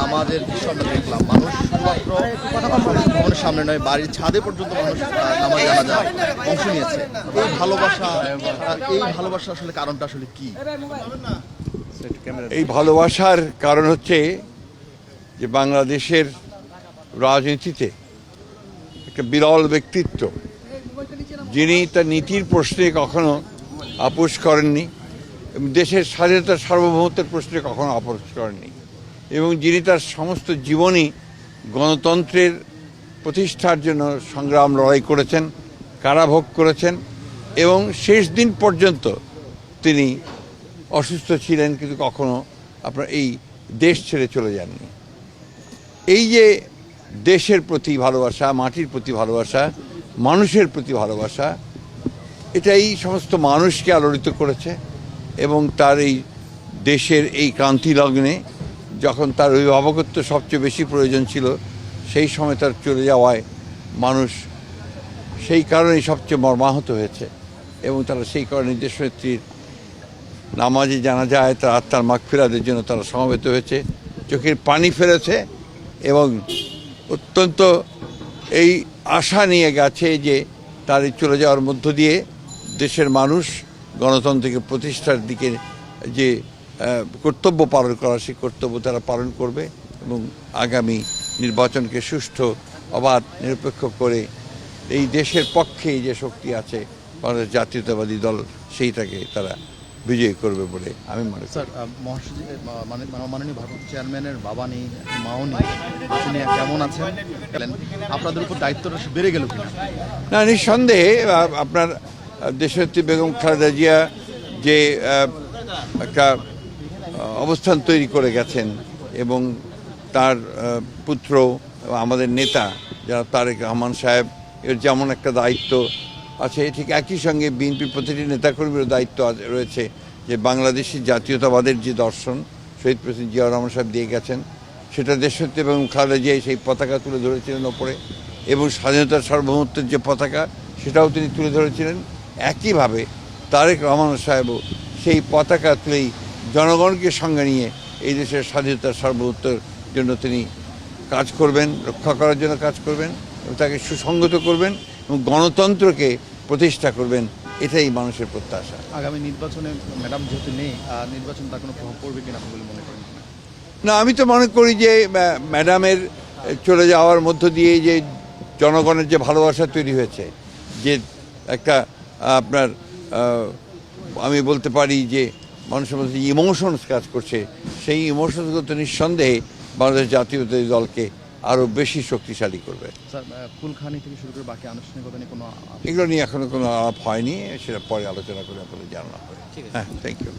নামাজের দৃশ্য আমরা দেখলাম, মানুষ শুধুমাত্র ভবনের সামনে নয়, বাড়ির ছাদে পর্যন্ত মানুষ নামাজ জানাজা অংশ নিয়েছে। এই ভালোবাসা আসলে কারণটা আসলে কি? এই ভালোবাসার কারণ হচ্ছে যে বাংলাদেশের রাজনীতিতে একটা বিরল ব্যক্তিত্ব, যিনি তার নীতির প্রশ্নে কখনো আপোষ করেননি এবং দেশের স্বাধীনতার সার্বভৌমত্বের প্রশ্নে কখনো আপোষ করেননি, এবং যিনি তার সমস্ত জীবনই গণতন্ত্রের প্রতিষ্ঠার জন্য সংগ্রাম লড়াই করেছেন, কারাভোগ করেছেন এবং শেষ দিন পর্যন্ত তিনি অসুস্থ ছিলেন কিন্তু কখনো আপনার এই দেশ ছেড়ে চলে যাননি। এই যে দেশের প্রতি ভালোবাসা, মাটির প্রতি ভালোবাসা, মানুষের প্রতি ভালোবাসা, এটা এই সমস্ত মানুষকে আলোড়িত করেছে এবং তার এই দেশের এই ক্রান্তি লগ্নে যখন তার অভিভাবকত্ব সবচেয়ে বেশি প্রয়োজন ছিল, সেই সময় তার চলে যাওয়ায় মানুষ সেই কারণেই সবচেয়ে মর্মাহত হয়েছে এবং তারা সেই কারণে দেশনেত্রীর নামাজে জানা যায় তার আত্মার মাগফিরাতের জন্য তারা সমবেত হয়েছে, চোখের পানি ফেলেছে এবং অত্যন্ত এই আশা নিয়ে গেছে যে তার এই চলে যাওয়ার মধ্য দিয়ে দেশের মানুষ গণতন্ত্রকে প্রতিষ্ঠার দিকে যে কর্তব্য পালন করা, সেই কর্তব্য তারা পালন করবে এবং আগামী নির্বাচনকে সুষ্ঠু, অবাধ, নিরপেক্ষ করে এই দেশের পক্ষে যে শক্তি আছে বাংলাদেশ জাতীয়তাবাদী দল, সেইটাকে তারা বিজয়ী করবে বলে আমি মনে করি। স্যার, মাননীয় ভারপ্রাপ্ত চেয়ারম্যানের বাবা নেই, মাও নেই, তিনি কেমন আছেন? আপনাদের উপর দায়িত্বটা বেড়ে গেল কিনা? না, নিঃসন্দেহে আপনার দেশনেত্রী বেগম খালেদা জিয়া যে একটা অবস্থান তৈরি করে গেছেন এবং তার পুত্র আমাদের নেতা যারা তারেক রহমান সাহেব, এর যেমন একটা দায়িত্ব আছে, ঠিক একই সঙ্গে বিএনপির প্রতিটি নেতাকর্মীর দায়িত্ব রয়েছে যে বাংলাদেশি জাতীয়তাবাদের যে দর্শন শহীদ প্রেসিডেন্ট জিয়াউর রহমান সাহেব দিয়ে গেছেন, সেটা দেশনেত্রী এবং খালেদা জিয়া সেই পতাকা তুলে ধরেছিলেন ওপরে, এবং স্বাধীনতার সার্বভৌমত্বের যে পতাকা সেটাও তিনি তুলে ধরেছিলেন। একইভাবে তারেক রহমান সাহেবও সেই পতাকা তুলেই জনগণকে সঙ্গে নিয়ে এই দেশের স্বাধীনতার সার্বভৌমত্বের জন্য তিনি কাজ করবেন, রক্ষা করার জন্য কাজ করবেন এবং তাকে সুসংগত করবেন এবং গণতন্ত্রকে প্রতিষ্ঠা করবেন, এটাই মানুষের প্রত্যাশা। আগামী নির্বাচনে ম্যাডাম যেহেতু নেই, নির্বাচন তার কোনো প্রভাব পড়বে কিনা বলে মনে করেন? না, আমি তো মনে করি যে ম্যাডামের চলে যাওয়ার মধ্য দিয়ে যে জনগণের যে ভালোবাসা তৈরি হয়েছে, যে একটা আপনার আমি বলতে পারি যে মানুষের মধ্যে ইমোশনস কাজ করছে, সেই ইমোশনসগুলো তো নিঃসন্দেহে বাংলাদেশ জাতীয়তাবাদী দলকে আরও বেশি শক্তিশালী করবে। স্যার, কুলখানি থেকে শুরু করে বাকি আনুষ্ঠানিকতা নিয়ে কোনো এগুলো নিয়ে এখনো কোনো আলাপ হয়নি, সেটা পরে আলোচনা করে আপনাদের জানানো হবে। হ্যাঁ, থ্যাংক ইউ।